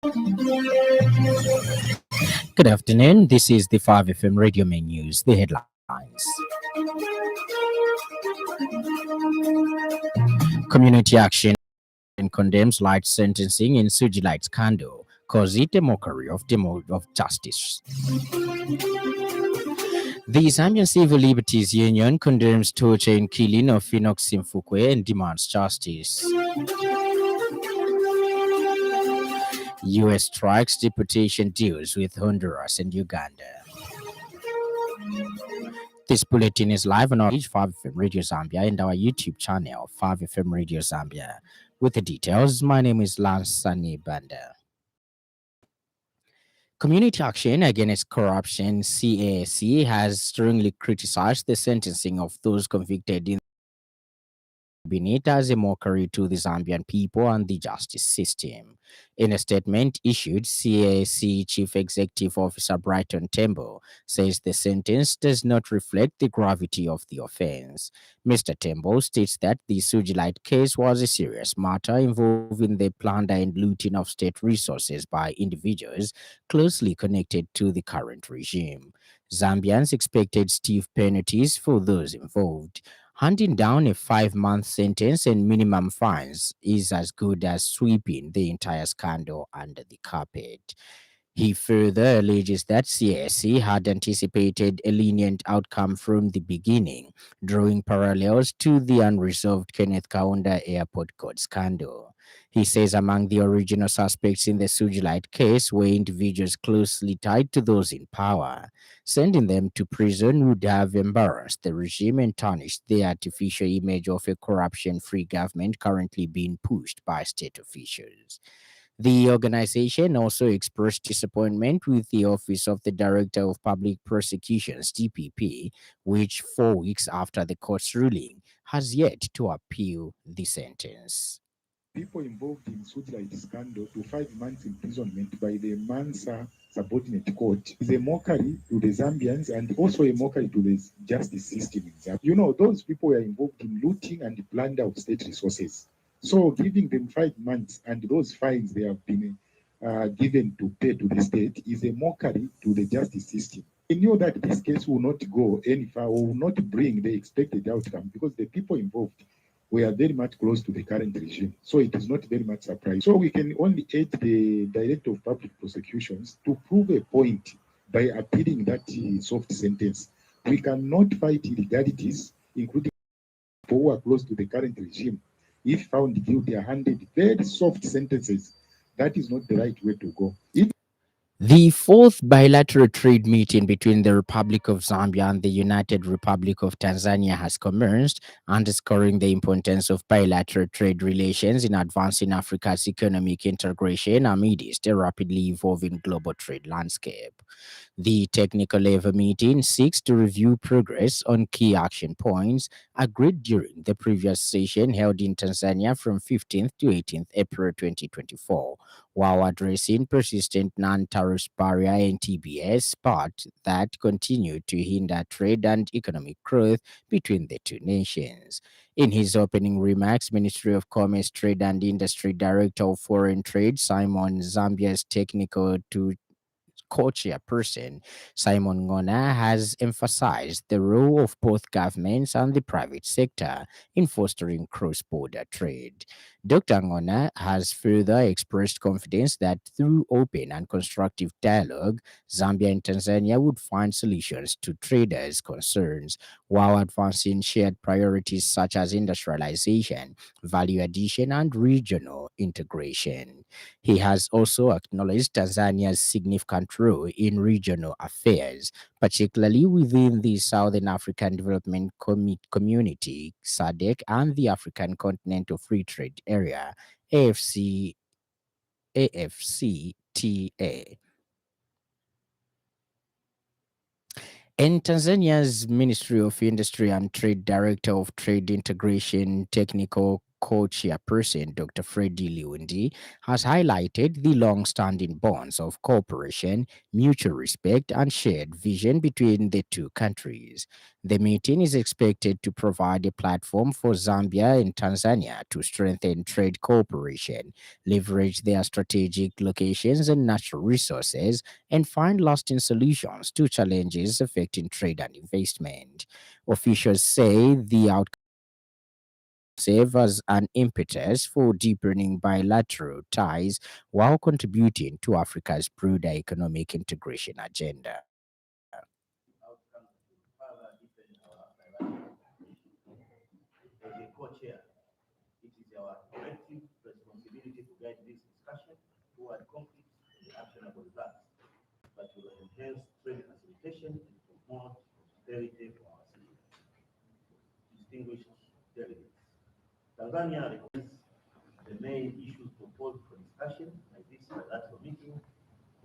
Good afternoon. This is the 5FM Radio Main News, the headlines. Community Action condemns light sentencing in Sujilite scandal, calls it a mockery of justice. The Zambian Civil Liberties Union condemns torture and killing of Enoch Simfukwe and demands justice. U.S. strikes deportation deals with Honduras and Uganda. This bulletin is live on our page 5FM Radio Zambia and our YouTube channel 5FM Radio Zambia. With the details, my name is Lance Sannie. Community Action Against Corruption (CAC) has strongly criticized the sentencing of those convicted in it as a mockery to the Zambian people and the justice system. In a statement issued, CAC Chief Executive Officer Brighton Tembo says the sentence does not reflect the gravity of the offense. Mr. Tembo states that the Sujilite case was a serious matter involving the plunder and looting of state resources by individuals closely connected to the current regime. Zambians expected stiff penalties for those involved. Handing down a 5-month sentence and minimum fines is as good as sweeping the entire scandal under the carpet. He further alleges that CSC had anticipated a lenient outcome from the beginning, drawing parallels to the unresolved Kenneth Kaunda airport code scandal. He says among the original suspects in the Sujilite case were individuals closely tied to those in power. Sending them to prison would have embarrassed the regime and tarnished the artificial image of a corruption-free government currently being pushed by state officials. The organization also expressed disappointment with the Office of the Director of Public Prosecutions, DPP, which 4 weeks after the court's ruling has yet to appeal the sentence. People involved in Sujilite scandal to 5 months imprisonment by the Mansa subordinate court is a mockery to the Zambians and also a mockery to the justice system in Zambia. You know, those people were involved in looting and plunder of state resources. So giving them 5 months and those fines they have been given to pay to the state is a mockery to the justice system. We knew that this case will not go any far or will not bring the expected outcome because the people involved were very much close to the current regime. So it is not very much surprising. So we can only aid the Director of Public Prosecutions to prove a point by appealing that soft sentence. We cannot fight illegalities, including people who are close to the current regime. If found guilty, are handed very soft sentences. That is not the right way to go. The fourth bilateral trade meeting between the Republic of Zambia and the United Republic of Tanzania has commenced, underscoring the importance of bilateral trade relations in advancing Africa's economic integration amidst a rapidly evolving global trade landscape. The technical level meeting seeks to review progress on key action points agreed during the previous session held in Tanzania from 15th to 18th April 2024, while addressing persistent non-tariff barrier and TBS part that continue to hinder trade and economic growth between the two nations. In his opening remarks, Ministry of Commerce, Trade and Industry Director of Foreign Trade, Simon Zambia's technical to co-chairperson Simon Ngona has emphasized the role of both governments and the private sector in fostering cross-border trade. Dr. Ngona has further expressed confidence that through open and constructive dialogue, Zambia and Tanzania would find solutions to traders' concerns while advancing shared priorities such as industrialization, value addition, and regional integration. He has also acknowledged Tanzania's significant role in regional affairs, particularly within the Southern African Development Community, SADC, and the African Continental Free Trade Area, AFCTA. And Tanzania's Ministry of Industry and Trade Director of Trade Integration, Technical co-chairperson Dr. Freddy Liundi has highlighted the long-standing bonds of cooperation, mutual respect, and shared vision between the two countries. The meeting is expected to provide a platform for Zambia and Tanzania to strengthen trade cooperation, leverage their strategic locations and natural resources, and find lasting solutions to challenges affecting trade and investment. Officials say the outcome serve as an impetus for deepening bilateral ties while contributing to Africa's broader economic integration agenda. Outcomes that will further deepen our bilateral cooperation. As a co-chair, it is our collective responsibility to guide this discussion toward concrete and actionable results that will enhance trade facilitation and promote prosperity for our citizens. Distinguished delegates, Tanzania recognizes the main issues proposed for discussion at this bilateral meeting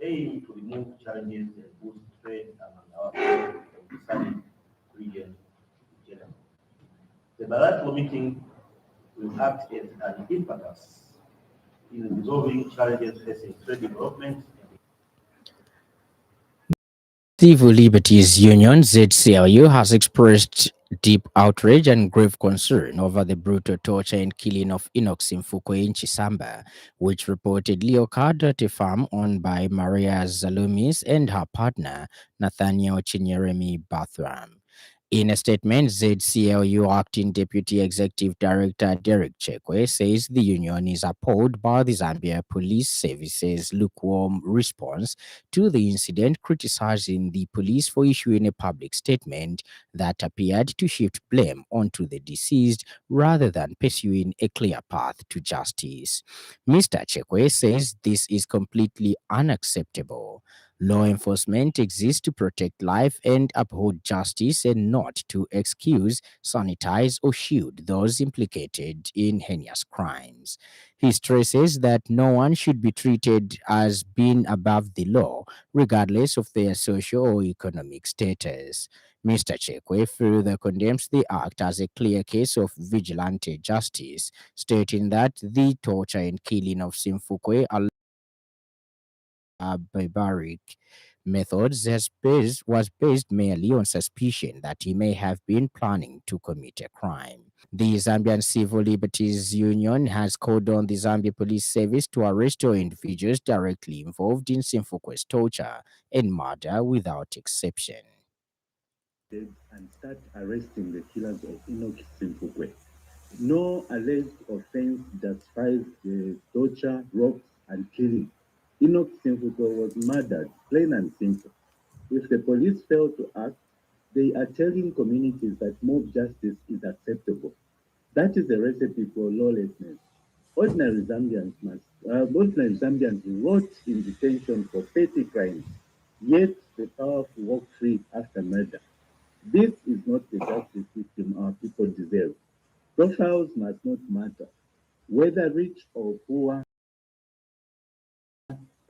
aim to remove challenges and boost trade among our people of the SADC region in general. The bilateral meeting will act as an impetus in resolving challenges facing trade development. Civil Liberties Union (ZCLU) has expressed deep outrage and grave concern over the brutal torture and killing of Enoch Simfukwe in Chisamba, which reportedly occurred at a farm owned by Maria Zalumis and her partner Nathaniel Chinyeremi Bathram. In a statement, ZCLU Acting Deputy Executive Director Derek Chekwe says the union is appalled by the Zambia Police Service's lukewarm response to the incident, criticizing the police for issuing a public statement that appeared to shift blame onto the deceased rather than pursuing a clear path to justice. Mr. Chekwe says this is completely unacceptable. Law enforcement exists to protect life and uphold justice and not to excuse, sanitize, or shield those implicated in heinous crimes. He stresses that no one should be treated as being above the law, regardless of their social or economic status. Mr. Chekwe further condemns the act as a clear case of vigilante justice, stating that the torture and killing of Simfukwe barbaric methods was based merely on suspicion that he may have been planning to commit a crime. The Zambian Civil Liberties Union has called on the Zambia Police Service to arrest all individuals directly involved in Simfukwe's torture and murder without exception. And start arresting the killers of Enoch Simfukwe. No alleged offense justifies the torture, ropes, and killing. Enoch Simfukwe was murdered, plain and simple. If the police fail to act, they are telling communities that mob justice is acceptable. That is a recipe for lawlessness. Ordinary Zambians rot in detention for petty crimes, yet the powerful walk free after murder. This is not the justice system our people deserve. Profiles must not matter. Whether rich or poor,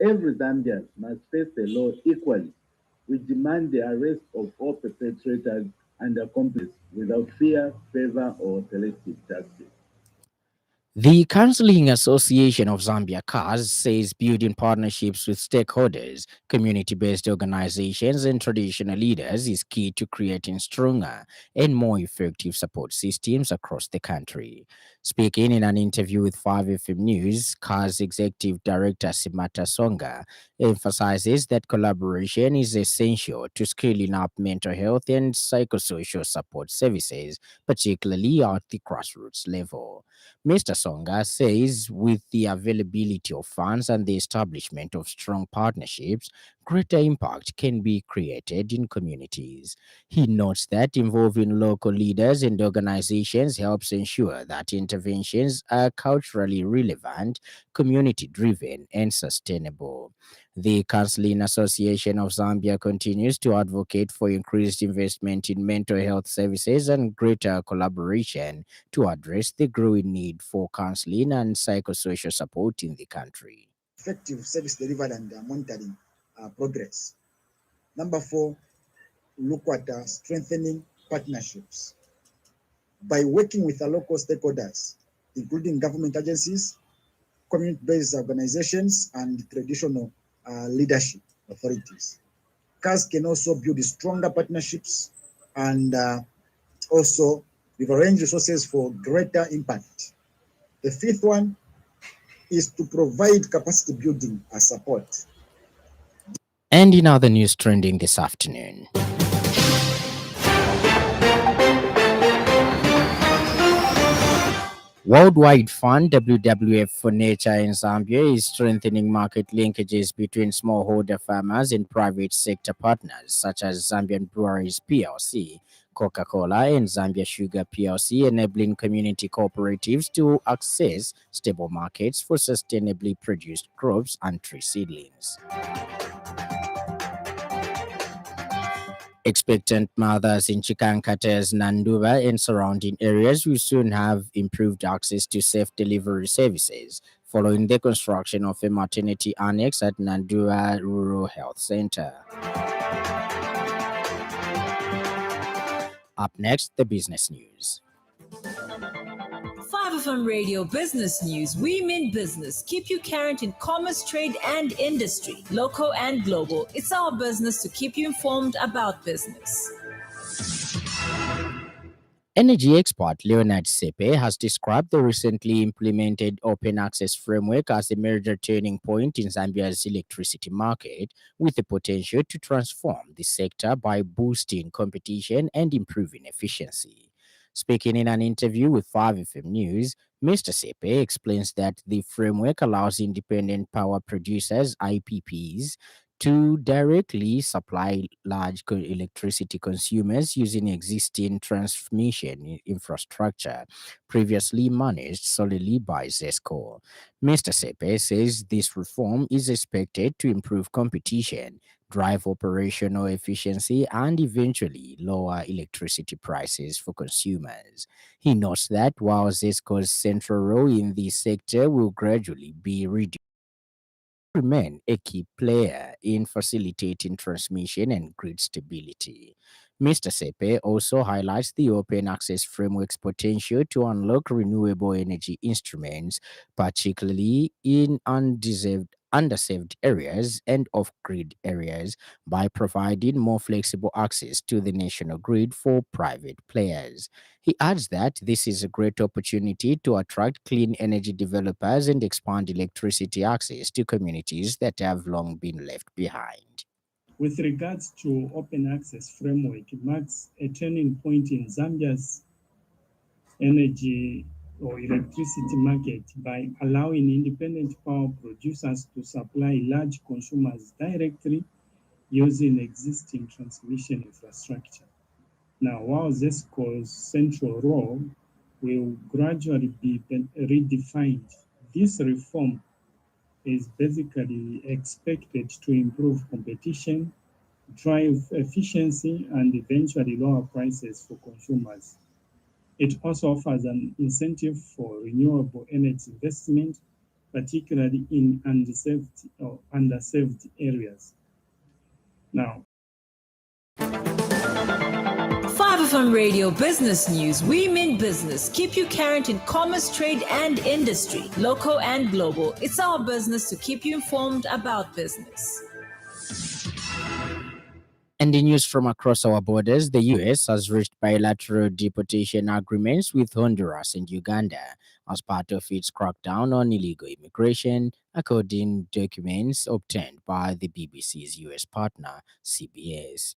every Zambian must face the law equally. We demand the arrest of all perpetrators and accomplices without fear, favor, or selective justice. The Counseling Association of Zambia (CAS) says building partnerships with stakeholders, community-based organizations, and traditional leaders is key to creating stronger and more effective support systems across the country. Speaking in an interview with 5FM News, CAS Executive Director Simata Songa emphasizes that collaboration is essential to scaling up mental health and psychosocial support services, particularly at the grassroots level. Mr. Songa says with the availability of funds and the establishment of strong partnerships, greater impact can be created in communities. He notes that involving local leaders and organizations helps ensure that interventions are culturally relevant, community driven, and sustainable. The Counseling Association of Zambia continues to advocate for increased investment in mental health services and greater collaboration to address the growing need for counseling and psychosocial support in the country. Effective service delivered and monitoring progress. Number 4, look at strengthening partnerships. By working with the local stakeholders, including government agencies, community-based organizations, and traditional leadership authorities. CAS can also build stronger partnerships and also leverage resources for greater impact. The fifth one is to provide capacity building support. And in other news trending this afternoon, Worldwide Fund WWF for Nature in Zambia is strengthening market linkages between smallholder farmers and private sector partners such as Zambian Breweries PLC, Coca-Cola, and Zambia Sugar PLC, enabling community cooperatives to access stable markets for sustainably produced crops and tree seedlings. Expectant mothers in Chikankate's Nanduva and surrounding areas will soon have improved access to safe delivery services following the construction of a maternity annex at Nanduva Rural Health Center. Up next, the business news. 5FM Radio Business News. We mean business. Keep you current in commerce, trade, and industry, local and global. It's our business to keep you informed about business. Energy expert Leonard Sepe has described the recently implemented open access framework as a major turning point in Zambia's electricity market, with the potential to transform the sector by boosting competition and improving efficiency. Speaking in an interview with 5FM News, Mr. Sepe explains that the framework allows independent power producers, IPPs, to directly supply large electricity consumers using existing transmission infrastructure previously managed solely by ZESCO. Mr. Sepe says this reform is expected to improve competition, drive operational efficiency, and eventually lower electricity prices for consumers. He notes that while ZESCO's central role in the sector will gradually be reduced, remain a key player in facilitating transmission and grid stability. Mr. Sepe also highlights the open access framework's potential to unlock renewable energy instruments, particularly in underserved areas and off-grid areas, by providing more flexible access to the national grid for private players. He adds that this is a great opportunity to attract clean energy developers and expand electricity access to communities that have long been left behind. With regards to open access framework, it marks a turning point in Zambia's energy or electricity market by allowing independent power producers to supply large consumers directly using existing transmission infrastructure. Now, while ZESCO's central role will gradually be redefined, this reform is basically expected to improve competition, drive efficiency, and eventually lower prices for consumers. It also offers an incentive for renewable energy investment, particularly in underserved areas. Now, 5FM Radio Business News. We mean business. Keep you current in commerce, trade, and industry, local and global. It's our business to keep you informed about business. And in news from across our borders, the US has reached bilateral deportation agreements with Honduras and Uganda as part of its crackdown on illegal immigration, according to documents obtained by the BBC's US partner, CBS.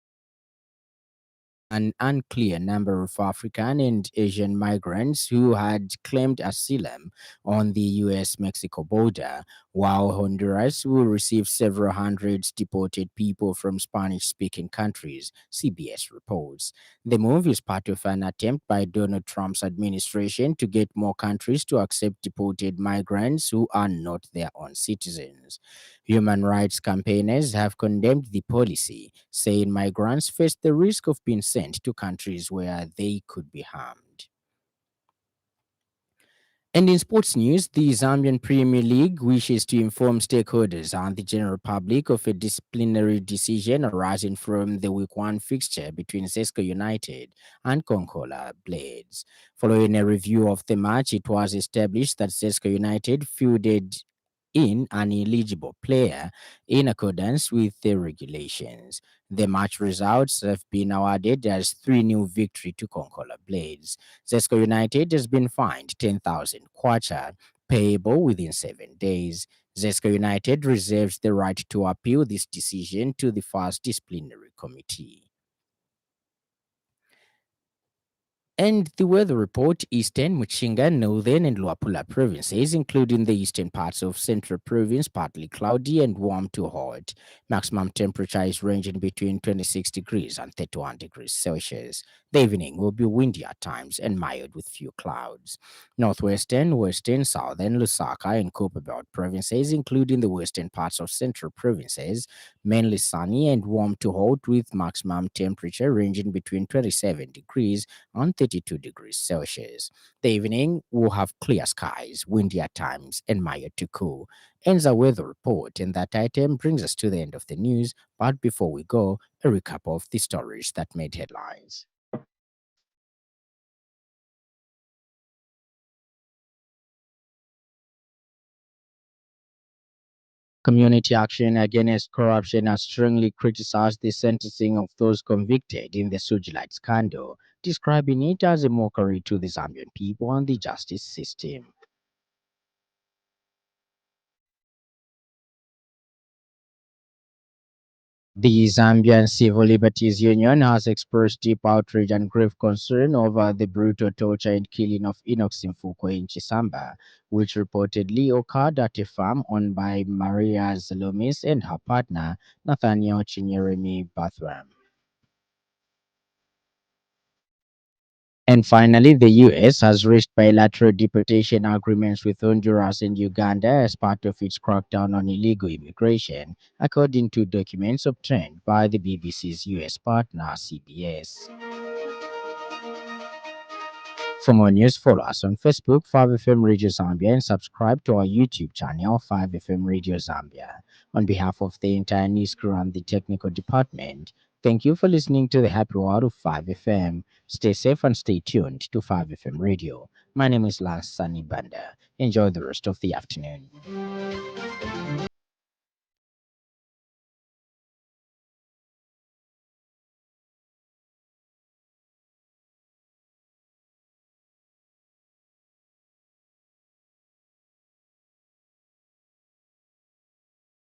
An unclear number of African and Asian migrants who had claimed asylum on the US Mexico border, while Honduras will receive several hundred deported people from Spanish speaking countries, CBS reports. The move is part of an attempt by Donald Trump's administration to get more countries to accept deported migrants who are not their own citizens. Human rights campaigners have condemned the policy, saying migrants face the risk of being sent to countries where they could be harmed. And in sports news, the Zambian Premier League wishes to inform stakeholders and the general public of a disciplinary decision arising from the Week 1 fixture between Zesco United and Concola Blades. Following a review of the match, it was established that Zesco United fielded in an eligible player in accordance with the regulations. The match results have been awarded as 3-0 victory to Concola Blades. Zesco United has been fined 10,000 kwacha, payable within 7 days. Zesco United reserves the right to appeal this decision to the first disciplinary committee. And the weather report: Eastern, Muchinga, Northern, and Luapula provinces, including the eastern parts of Central Province, partly cloudy and warm to hot. Maximum temperature is ranging between 26 degrees and 31 degrees Celsius. The evening will be windy at times and mild with few clouds. Northwestern, Western, Southern, Lusaka, and Copper Belt provinces, including the western parts of Central Provinces, mainly sunny and warm to hot with maximum temperature ranging between 27 degrees and 32 degrees Celsius. The evening will have clear skies, windy at times, and mild to cool. Ends our weather report, and that item brings us to the end of the news. But before we go, a recap of the stories that made headlines. Community Action Against Corruption has strongly criticized the sentencing of those convicted in the Sujilite scandal, describing it as a mockery to the Zambian people and the justice system. The Zambian Civil Liberties Union has expressed deep outrage and grave concern over the brutal torture and killing of Enoch Simfukwe in Chisamba, which reportedly occurred at a farm owned by Maria Zalomis and her partner, Nathaniel Chinyeremi Bathram. And finally, the US has reached bilateral deportation agreements with Honduras and Uganda as part of its crackdown on illegal immigration, according to documents obtained by the BBC's US partner, CBS. For more news, follow us on Facebook, 5FM Radio Zambia, and subscribe to our YouTube channel, 5FM Radio Zambia. On behalf of the entire news crew and the technical department, thank you for listening to the happy hour of 5FM. Stay safe and stay tuned to 5FM Radio. My name is Lance Sannie Banda. Enjoy the rest of the afternoon.